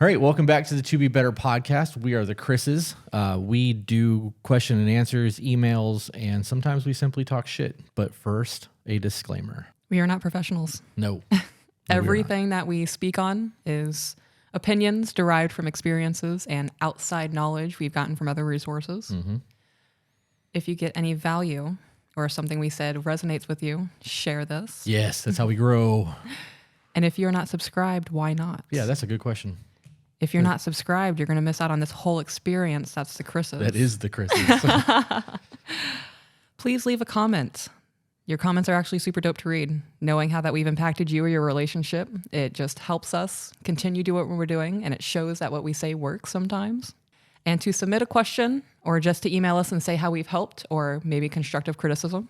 All right, welcome back to the To Be Better podcast. We are the Chris's. We do question and answers, emails, and sometimes we simply talk shit. But first, a disclaimer. We are not professionals. No. Everything that we speak on is opinions derived from experiences and outside knowledge we've gotten from other resources. Mm-hmm. If you get any value or something we said resonates with you, share this. Yes, that's how we grow. And if you're not subscribed, why not? Yeah, that's a good question. If you're not subscribed, you're going to miss out on this whole experience. That's the Chris's. That is the Chris's. Please leave a comment. Your comments are actually super dope to read. Knowing how that we've impacted you or your relationship, it just helps us continue to do what we're doing, and it shows that what we say works sometimes. And to submit a question or just to email us and say how we've helped or maybe constructive criticism,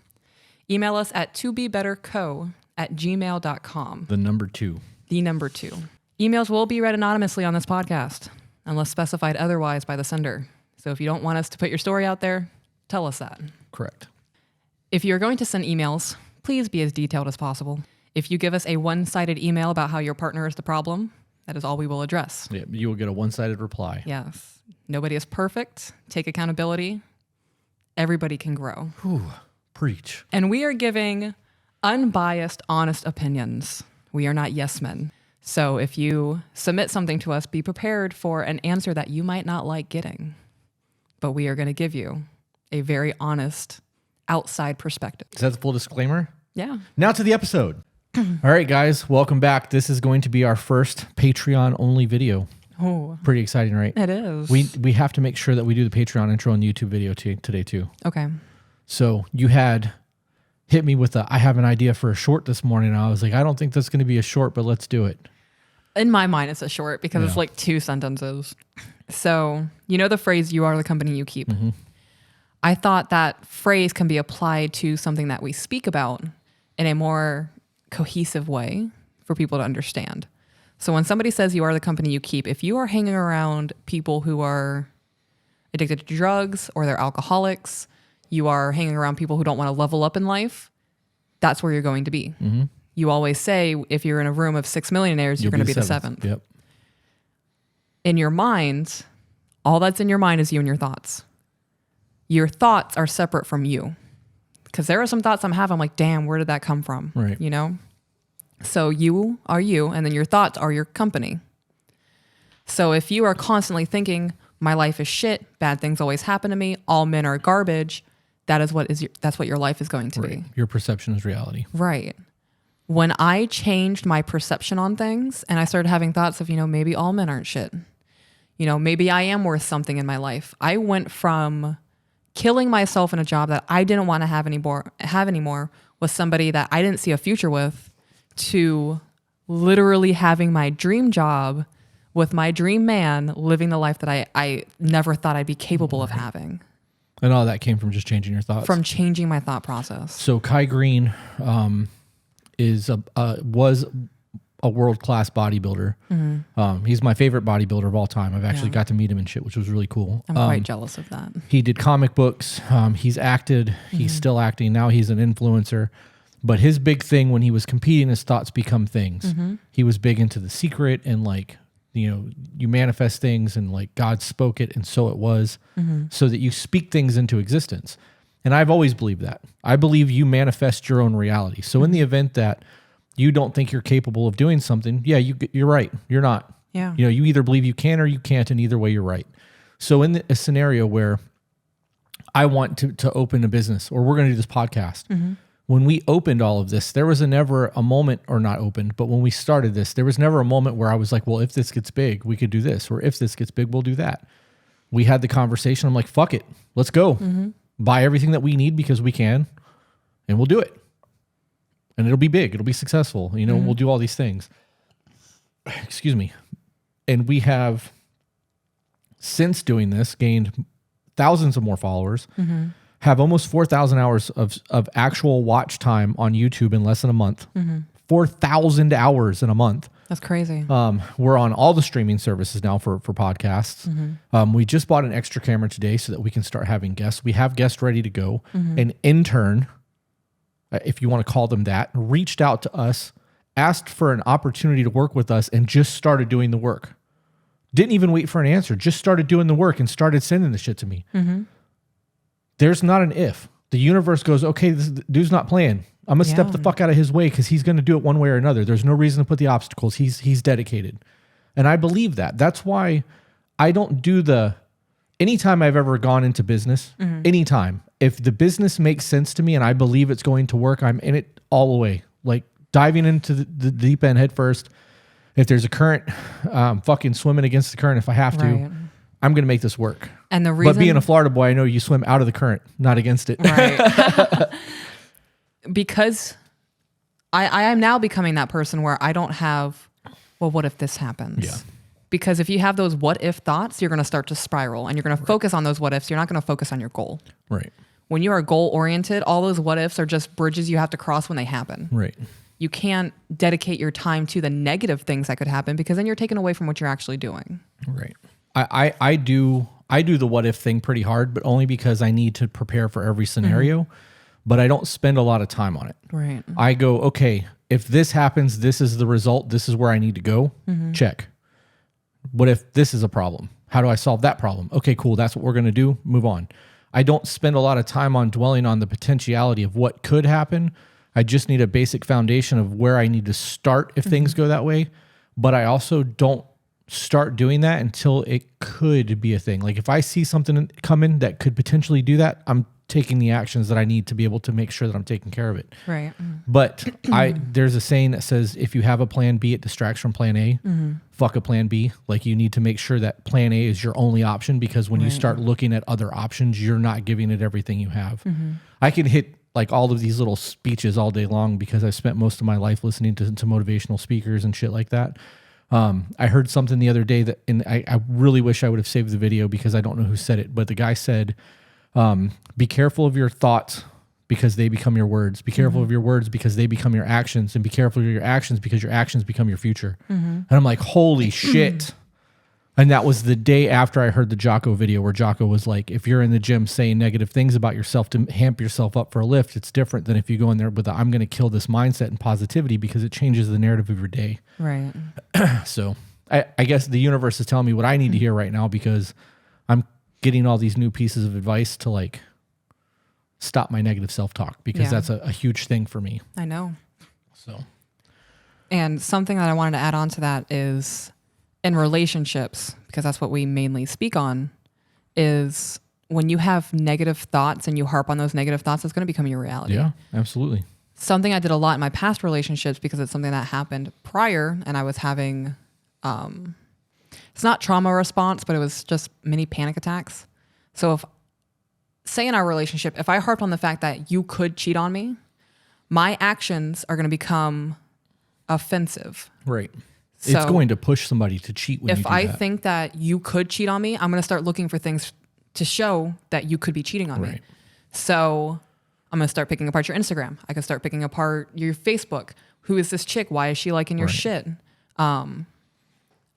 email us at tobetterco@gmail.com. The number 2. The number 2. Emails will be read anonymously on this podcast, unless specified otherwise by the sender. So if you don't want us to put your story out there, tell us that. Correct. If you're going to send emails, please be as detailed as possible. If you give us a one-sided email about how your partner is the problem, that is all we will address. Yeah, you will get a one-sided reply. Yes. Nobody is perfect. Take accountability. Everybody can grow. Whew, preach. And we are giving unbiased, honest opinions. We are not yes men. So if you submit something to us, be prepared for an answer that you might not like getting. But we are going to give you a very honest, outside perspective. Is that the full disclaimer? Yeah. Now to the episode. All right, guys, welcome back. This is going to be our first Patreon-only video. Oh, Pretty exciting, right? it is. We have to make sure that we do the Patreon intro and YouTube video today, too. Okay. So you had hit me with I have an idea for a short this morning. And I was like, I don't think that's going to be a short, but let's do it. In my mind, it's a short because it's like 2 sentences. So, you know the phrase, you are the company you keep. Mm-hmm. I thought that phrase can be applied to something that we speak about in a more cohesive way for people to understand. So when somebody says you are the company you keep, if you are hanging around people who are addicted to drugs or they're alcoholics, you are hanging around people who don't want to level up in life, that's where you're going to be. Mm-hmm. You always say, if you're in a room of 6 millionaires, you're going to be the seventh. Yep. In your mind, all that's in your mind is you and your thoughts. Your thoughts are separate from you. Because there are some thoughts I'm having, I'm like, damn, where did that come from? Right. You know? So you are you, and then your thoughts are your company. So if you are constantly thinking, my life is shit, bad things always happen to me, all men are garbage, that's what your life is going to be. Your perception is reality. Right. When I changed my perception on things and I started having thoughts of, maybe all men aren't shit. Maybe I am worth something in my life. I went from killing myself in a job that I didn't want to have anymore with somebody that I didn't see a future with to literally having my dream job with my dream man, living the life that I never thought I'd be capable of having. And all that came from just changing your thoughts? From changing my thought process. So Kai Green was a world-class bodybuilder. Mm-hmm. He's my favorite bodybuilder of all time. I've actually got to meet him and shit, which was really cool. I'm quite jealous of that. He did comic books. He's acted. He's still acting. Now he's an influencer. But his big thing when he was competing is thoughts become things. Mm-hmm. He was big into The Secret and you manifest things and God spoke it and so it was, so that you speak things into existence. And I've always believed that. I believe you manifest your own reality. So in the event that you don't think you're capable of doing something, you're right. You're not. Yeah. You either believe you can or you can't, and either way you're right. So in a scenario where I want to open a business, or we're going to do this podcast, when we opened all of this, there was never a moment, or not opened, but when we started this, there was never a moment where I was like, well, if this gets big, we could do this, or if this gets big, we'll do that. We had the conversation. I'm like, fuck it. Let's go. Buy everything that we need because we can, and we'll do it. And it'll be big. It'll be successful. We'll do all these things. Excuse me. And we have, since doing this, gained thousands of more followers, have almost 4,000 hours of actual watch time on YouTube in less than a month. 4,000 hours in a month. That's crazy. We're on all the streaming services now for podcasts. We just bought an extra camera today so that we can start having guests. We have guests ready to go. An intern, if you want to call them that, reached out to us, asked for an opportunity to work with us, and just started doing the work Didn't even wait for an answer. Just started doing the work and started sending the shit to me. There's not an if. The universe goes, okay, this dude's not playing. I'm going to step the fuck out of his way because he's going to do it one way or another. There's no reason to put the obstacles. He's dedicated. And I believe that. That's why I don't do anytime I've ever gone into business, anytime, if the business makes sense to me and I believe it's going to work, I'm in it all the way. Like diving into the deep end head first. If there's a current, fucking swimming against the current if I have to. Right. I'm going to make this work. And the reason, but being a Florida boy, I know you swim out of the current, not against it. Right. Because I am now becoming that person where I don't have, well, what if this happens? Yeah. Because if you have those what if thoughts, you're going to start to spiral and you're going to focus on those what ifs. You're not going to focus on your goal. Right. When you are goal oriented, all those what ifs are just bridges you have to cross when they happen. Right. You can't dedicate your time to the negative things that could happen because then you're taken away from what you're actually doing. Right. I do the what if thing pretty hard, but only because I need to prepare for every scenario, but I don't spend a lot of time on it. Right. I go, okay, if this happens, this is the result. This is where I need to go. Check. What if this is a problem? How do I solve that problem? Okay, cool. That's what we're going to do. Move on. I don't spend a lot of time on dwelling on the potentiality of what could happen. I just need a basic foundation of where I need to start if things go that way. But I also don't start doing that until it could be a thing. Like if I see something coming that could potentially do that, I'm taking the actions that I need to be able to make sure that I'm taking care of it. Right. But there's a saying that says if you have a plan B, it distracts from plan A. Fuck a plan B. Like you need to make sure that plan A is your only option because when you start looking at other options, you're not giving it everything you have. I can hit like all of these little speeches all day long because I spent most of my life listening to motivational speakers and shit like that. I heard something the other day that, and I really wish I would have saved the video because I don't know who said it, but the guy said, be careful of your thoughts because they become your words. Be careful of your words because they become your actions, and be careful of your actions because your actions become your future. And I'm like, holy shit. And that was the day after I heard the Jocko video where Jocko was like, if you're in the gym saying negative things about yourself to amp yourself up for a lift, it's different than if you go in there with the, I'm going to kill this mindset and positivity because it changes the narrative of your day. Right. So I guess the universe is telling me what I need to hear right now because I'm getting all these new pieces of advice to like stop my negative self-talk because that's a huge thing for me. I know. So, and something that I wanted to add on to that is in relationships, because that's what we mainly speak on, is when you have negative thoughts and you harp on those negative thoughts, it's going to become your reality. Yeah, absolutely. Something I did a lot in my past relationships because it's something that happened prior and I was having, it's not trauma response, but it was just mini panic attacks. So if, say in our relationship, if I harp on the fact that you could cheat on me, my actions are going to become offensive. Right. So it's going to push somebody to cheat when you do that. If I think that you could cheat on me, I'm going to start looking for things to show that you could be cheating on me. So I'm going to start picking apart your Instagram. I can start picking apart your Facebook. Who is this chick? Why is she liking your shit? All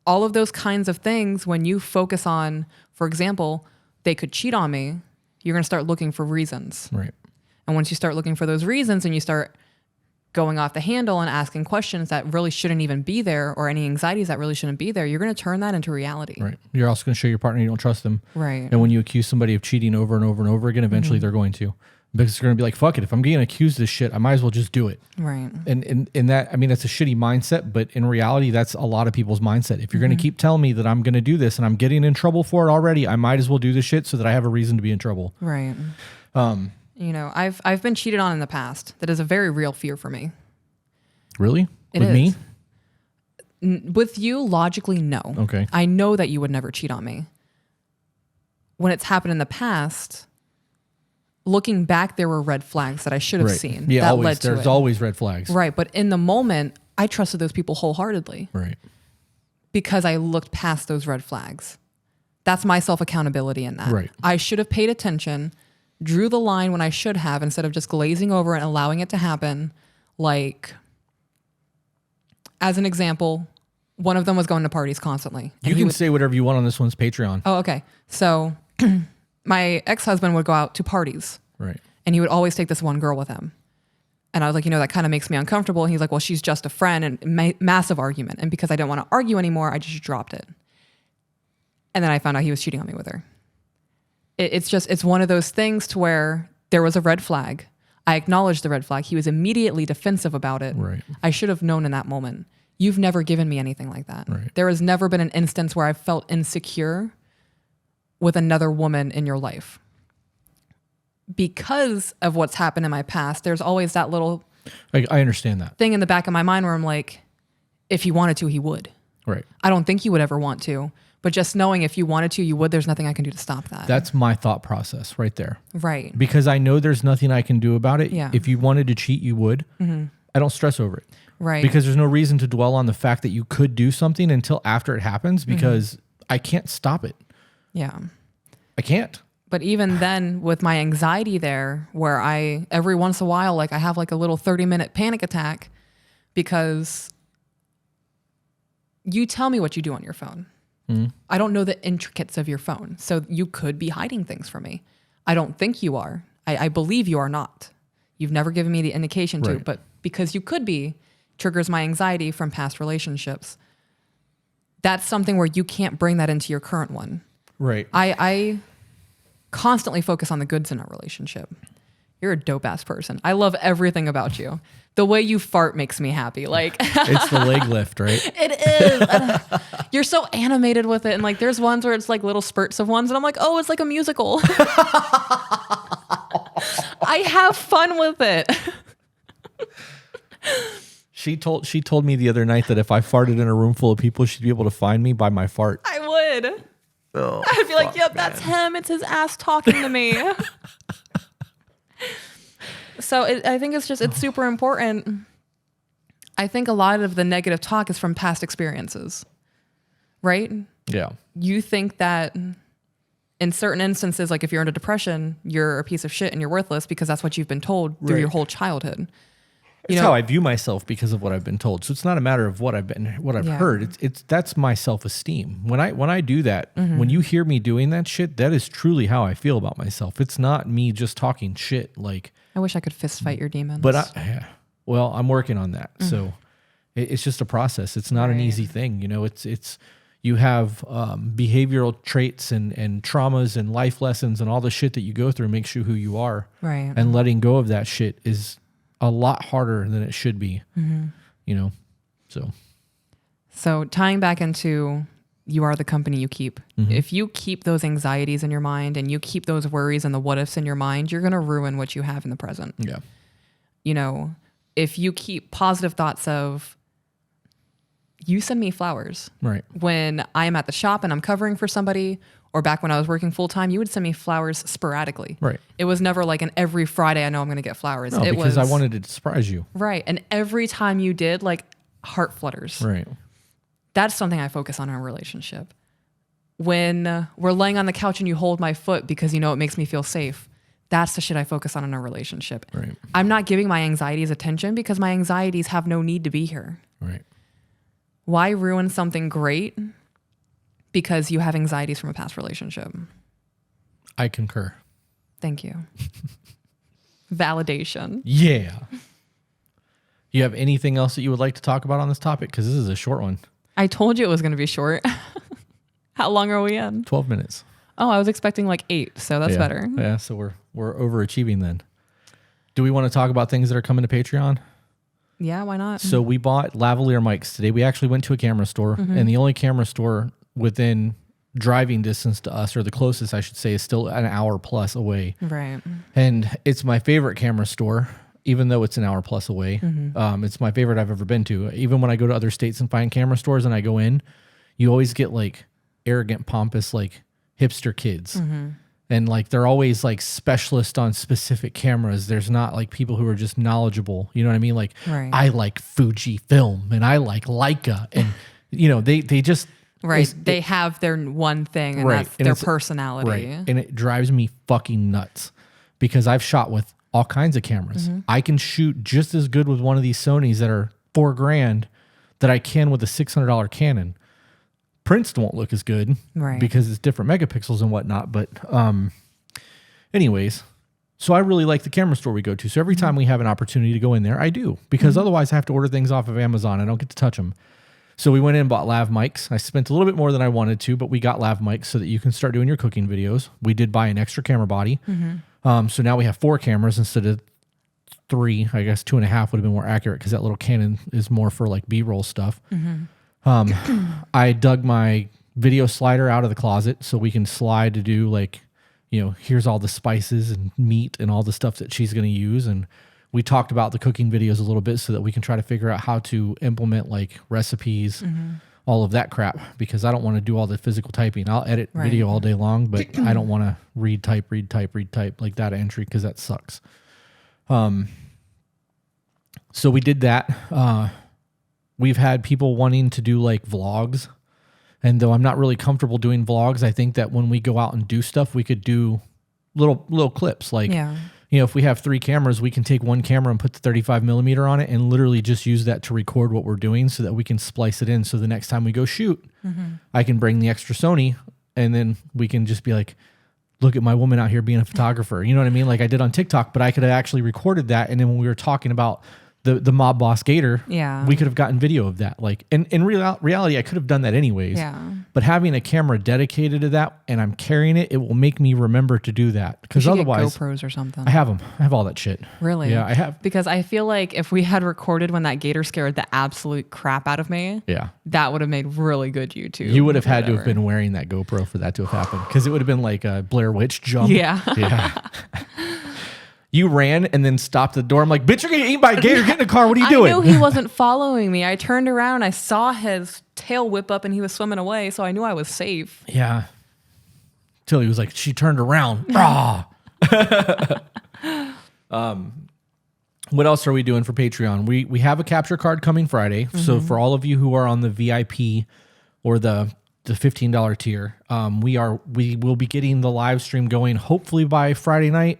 of those kinds of things, when you focus on, for example, they could cheat on me, you're going to start looking for reasons. Right. And once you start looking for those reasons and you start going off the handle and asking questions that really shouldn't even be there or any anxieties that really shouldn't be there, you're going to turn that into reality. Right. You're also going to show your partner you don't trust them. Right. And when you accuse somebody of cheating over and over and over again, eventually they're going to. Because they're going to be like, fuck it. If I'm getting accused of this shit, I might as well just do it. Right. And that, I mean, that's a shitty mindset, but in reality, that's a lot of people's mindset. If you're going to keep telling me that I'm going to do this and I'm getting in trouble for it already, I might as well do this shit so that I have a reason to be in trouble. Right. You know, I've been cheated on in the past. That is a very real fear for me. Really? It With is. me? With you, logically, no. Okay. I know that you would never cheat on me. When it's happened in the past, looking back, there were red flags that I should have seen. Yeah, that always. led to There's it. always red flags. Right. But in the moment, I trusted those people wholeheartedly. Right. Because I looked past those red flags. That's my self-accountability in that. Right. I should have paid attention, drew the line when I should have, instead of just glazing over and allowing it to happen. Like, as an example, one of them was going to parties constantly. You can say whatever you want on this one's Patreon. Oh, okay. So my ex-husband would go out to parties. Right. And he would always take this one girl with him. And I was like, you know, that kind of makes me uncomfortable. And he's like, well, she's just a friend, and massive argument. And because I didn't want to argue anymore, I just dropped it. And then I found out he was cheating on me with her. It's one of those things to where there was a red flag. I acknowledged the red flag. He was immediately defensive about it. Right. I should have known in that moment. You've never given me anything like that. Right. There has never been an instance where I felt insecure with another woman in your life. Because of what's happened in my past, there's always that little I understand that. thing in the back of my mind where I'm like, if he wanted to, he would. Right. I don't think you would ever want to. But just knowing if you wanted to, you would, there's nothing I can do to stop that. That's my thought process right there. Right. Because I know there's nothing I can do about it. Yeah. If you wanted to cheat, you would. Mm-hmm. I don't stress over it. Right. Because there's no reason to dwell on the fact that you could do something until after it happens because I can't stop it. Yeah. I can't. But even then with my anxiety there, where I, every once in a while, like I have like a little 30-minute panic attack because you tell me what you do on your phone. I don't know the intricates of your phone. So you could be hiding things from me. I don't think you are. I believe you are not. You've never given me the indication to, Right. but because you could be, triggers my anxiety from past relationships. That's something where you can't bring that into your current one. Right. I constantly focus on the goods in a relationship. You're a dope ass person. I love everything about you. The way you fart makes me happy. Like It's the leg lift, right? it is. You're so animated with it. And like there's ones where it's like little spurts of ones and I'm like, oh, it's like a musical. I have fun with it. She told me the other night that if I farted in a room full of people, she'd be able to find me by my fart. I would. Oh, I'd be like, yep, that's him. It's his ass talking to me. So I think it's super important. I think a lot of the negative talk is from past experiences, right? Yeah. You think that in certain instances, like if you're in a depression, you're a piece of shit and you're worthless because that's what you've been told through your whole childhood. It's how I view myself because of what I've been told. So it's not a matter of what I've heard. It's that's my self-esteem. When I do that, when you hear me doing that shit, that is truly how I feel about myself. It's not me just talking shit. Like I wish I could fist fight your demons. But I'm working on that. So it's just a process. It's not an easy thing. You know, it's you have behavioral traits and traumas and life lessons and all the shit that you go through makes you who you are. Right. And letting go of that shit is a lot harder than it should be. You know, so tying back into you are the company you keep. If you keep those anxieties in your mind and you keep those worries and the what ifs in your mind, you're going to ruin what you have in the present. Yeah. You know, if you keep positive thoughts of, you send me flowers. Right. When I'm at the shop and I'm covering for somebody, or back when I was working full time, you would send me flowers sporadically. Right. It was never like an every Friday I know I'm going to get flowers. No, because I wanted to surprise you. Right. And every time you did, like heart flutters. Right. That's something I focus on in a relationship. When we're laying on the couch and you hold my foot because you know it makes me feel safe, that's the shit I focus on in a relationship. Right. I'm not giving my anxieties attention because my anxieties have no need to be here. Right. Why ruin something great because you have anxieties from a past relationship? I concur. Thank you. Validation. Yeah. You have anything else that you would like to talk about on this topic? Because this is a short one. I told you it was going to be short. How long are we in? 12 minutes. Oh, I was expecting like 8, so that's better. Yeah, so we're overachieving then. Do we want to talk about things that are coming to Patreon? Yeah, why not? So we bought lavalier mics today. We actually went to a camera store, and the only camera store within driving distance to us, or the closest I should say, is still an hour plus away. Right. And it's my favorite camera store, even though it's an hour plus away. It's my favorite I've ever been to. Even when I go to other states and find camera stores and I go in, you always get like arrogant, pompous, like hipster kids. And like, they're always like specialists on specific cameras. There's not like people who are just knowledgeable. You know what I mean? Like I like Fuji film and I like Leica, and you know, they just, they have their one thing and that's their personality. Right. And it drives me fucking nuts because I've shot with all kinds of cameras. I can shoot just as good with one of these Sonys that are $4,000 that I can with a $600 Canon. Prints won't look as good because it's different megapixels and whatnot. But anyways, so I really like the camera store we go to. So every time we have an opportunity to go in there, I do, because otherwise I have to order things off of Amazon. I don't get to touch them. So we went in and bought lav mics. I spent a little bit more than I wanted to, but we got lav mics so that you can start doing your cooking videos. We did buy an extra camera body. So now we have 4 cameras instead of 3. I guess 2.5 would have been more accurate because that little Canon is more for like B-roll stuff. I dug my video slider out of the closet so we can slide to do like, here's all the spices and meat and all the stuff that she's going to use. And we talked about the cooking videos a little bit so that we can try to figure out how to implement like recipes, all of that crap, because I don't want to do all the physical typing. I'll edit video all day long, but I don't want to read type like data entry because that sucks. So we did that. We've had people wanting to do like vlogs. And though I'm not really comfortable doing vlogs, I think that when we go out and do stuff, we could do little clips. Like, if we have 3 cameras, we can take one camera and put the 35 millimeter on it and literally just use that to record what we're doing so that we can splice it in. So the next time we go shoot, I can bring the extra Sony and then we can just be like, look at my woman out here being a photographer. You know what I mean? Like I did on TikTok, but I could have actually recorded that. And then when we were talking about the mob boss gator, we could have gotten video of that. Like, and in reality, I could have done that anyways. But having a camera dedicated to that and I'm carrying it, it will make me remember to do that. Because otherwise, get GoPros or something. I have them. I have all that shit. Really? Yeah, I have. Because I feel like if we had recorded when that gator scared the absolute crap out of me, that would have made really good YouTube. You would have had to have been wearing that GoPro for that to have happened. Because it would have been like a Blair Witch jump. Yeah. You ran and then stopped the door. I'm like, bitch, you're getting eaten by a gator. Get in the car. What are you doing? I knew he wasn't following me. I turned around. I saw his tail whip up and he was swimming away. So I knew I was safe. Yeah. Till he was like, she turned around. What else are we doing for Patreon? We have a capture card coming Friday. So for all of you who are on the VIP or the $15 tier, we will be getting the live stream going hopefully by Friday night.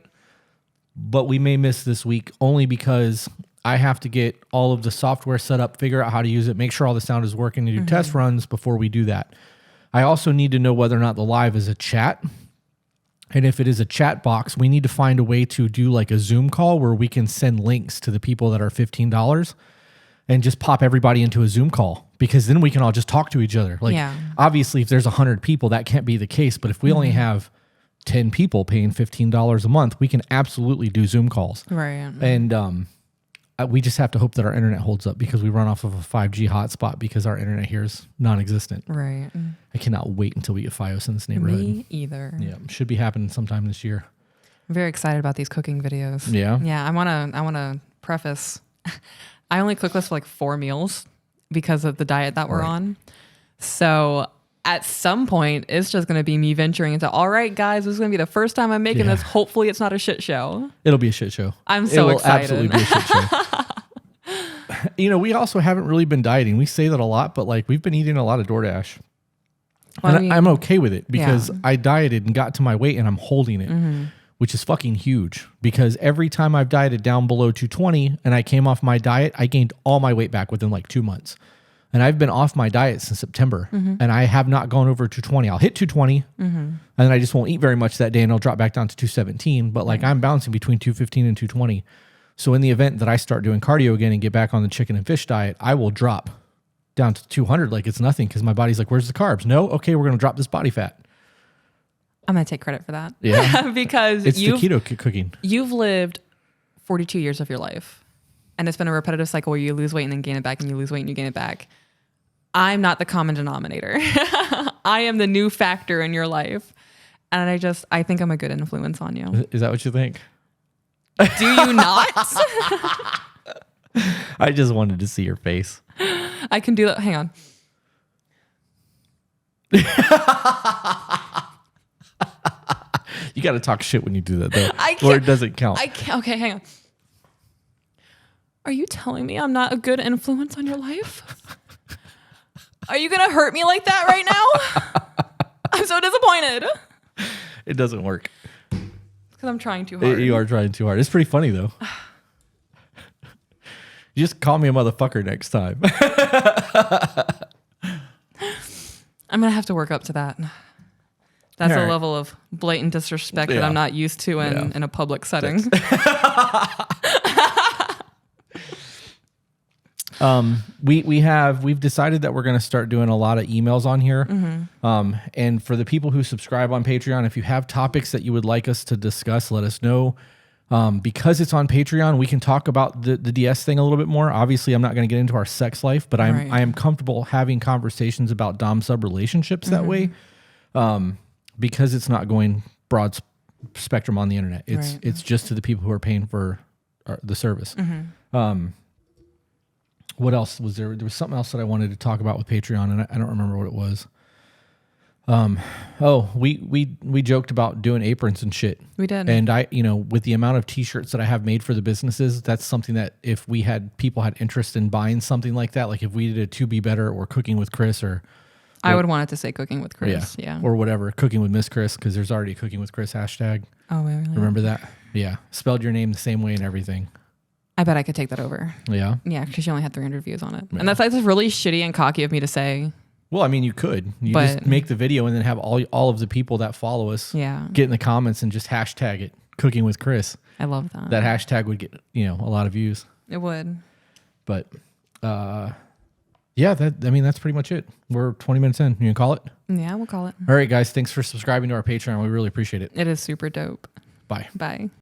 But we may miss this week only because I have to get all of the software set up, figure out how to use it, make sure all the sound is working, and do test runs before we do that. I also need to know whether or not the live is a chat. And if it is a chat box, we need to find a way to do like a Zoom call where we can send links to the people that are $15 and just pop everybody into a Zoom call, because then we can all just talk to each other. Like, obviously, if there's 100 people, that can't be the case. But if we only have 10 people paying $15 a month, we can absolutely do Zoom calls. Right. And we just have to hope that our internet holds up, because we run off of a 5G hotspot because our internet here is non-existent. Right. I cannot wait until we get Fios in this neighborhood. Me either. Yeah, should be happening sometime this year. I'm very excited about these cooking videos. Yeah. Yeah, I wanna preface. I only cook this for like 4 meals because of the diet that we're on. So at some point, it's just going to be me venturing into, all right, guys, this is going to be the first time I'm making this. Hopefully it's not a shit show. It'll be a shit show. I'm so excited. It will absolutely be a shit show. We also haven't really been dieting. We say that a lot, but like we've been eating a lot of DoorDash. Well, and I'm okay with it because I dieted and got to my weight and I'm holding it, which is fucking huge, because every time I've dieted down below 220 and I came off my diet, I gained all my weight back within like 2 months. And I've been off my diet since September, and I have not gone over 220. I'll hit 220, and then I just won't eat very much that day, and I'll drop back down to 217. But like I'm bouncing between 215 and 220. So in the event that I start doing cardio again and get back on the chicken and fish diet, I will drop down to 200 like it's nothing, because my body's like, where's the carbs? No? Okay, we're going to drop this body fat. I'm going to take credit for that. Yeah. Because it's the keto cooking. You've lived 42 years of your life, and it's been a repetitive cycle where you lose weight and then gain it back, and you lose weight and you gain it back. I'm not the common denominator. I am the new factor in your life. And I think I'm a good influence on you. Is that what you think? Do you not? I just wanted to see your face. I can do that. Hang on. You got to talk shit when you do that, though. I can't, or it doesn't count. I can't. Okay, hang on. Are you telling me I'm not a good influence on your life? Are you going to hurt me like that right now? I'm so disappointed. It doesn't work. Because I'm trying too hard. You are trying too hard. It's pretty funny, though. You just call me a motherfucker next time. I'm going to have to work up to that. That's a level of blatant disrespect that I'm not used to in a public setting. We've decided that we're going to start doing a lot of emails on here. And for the people who subscribe on Patreon, if you have topics that you would like us to discuss, let us know. Because it's on Patreon, we can talk about the DS thing a little bit more. Obviously, I'm not going to get into our sex life, but I am comfortable having conversations about dom sub relationships that way, because it's not going broad spectrum on the internet. It's just to the people who are paying for the service. What else was there? There was something else that I wanted to talk about with Patreon, and I don't remember what it was. We joked about doing aprons and shit. We did. And with the amount of t-shirts that I have made for the businesses, that's something that if people had interest in buying something like that, like if we did a To Be Better or Cooking with Chris I would want it to say Cooking with Chris. Yeah. Or whatever, Cooking with Miss Chris, because there's already a Cooking with Chris hashtag. Oh, really? Remember that? Yeah. Spelled your name the same way and everything. I bet I could take that over. Yeah? Yeah, because you only had 300 views on it. Yeah. And that's really shitty and cocky of me to say. Well, I mean, you could. Just make the video and then have all of the people that follow us get in the comments and just hashtag it, Cooking with Chris. I love that. That hashtag would get, a lot of views. It would. But, that's pretty much it. We're 20 minutes in. You can call it? Yeah, we'll call it. All right, guys. Thanks for subscribing to our Patreon. We really appreciate it. It is super dope. Bye. Bye.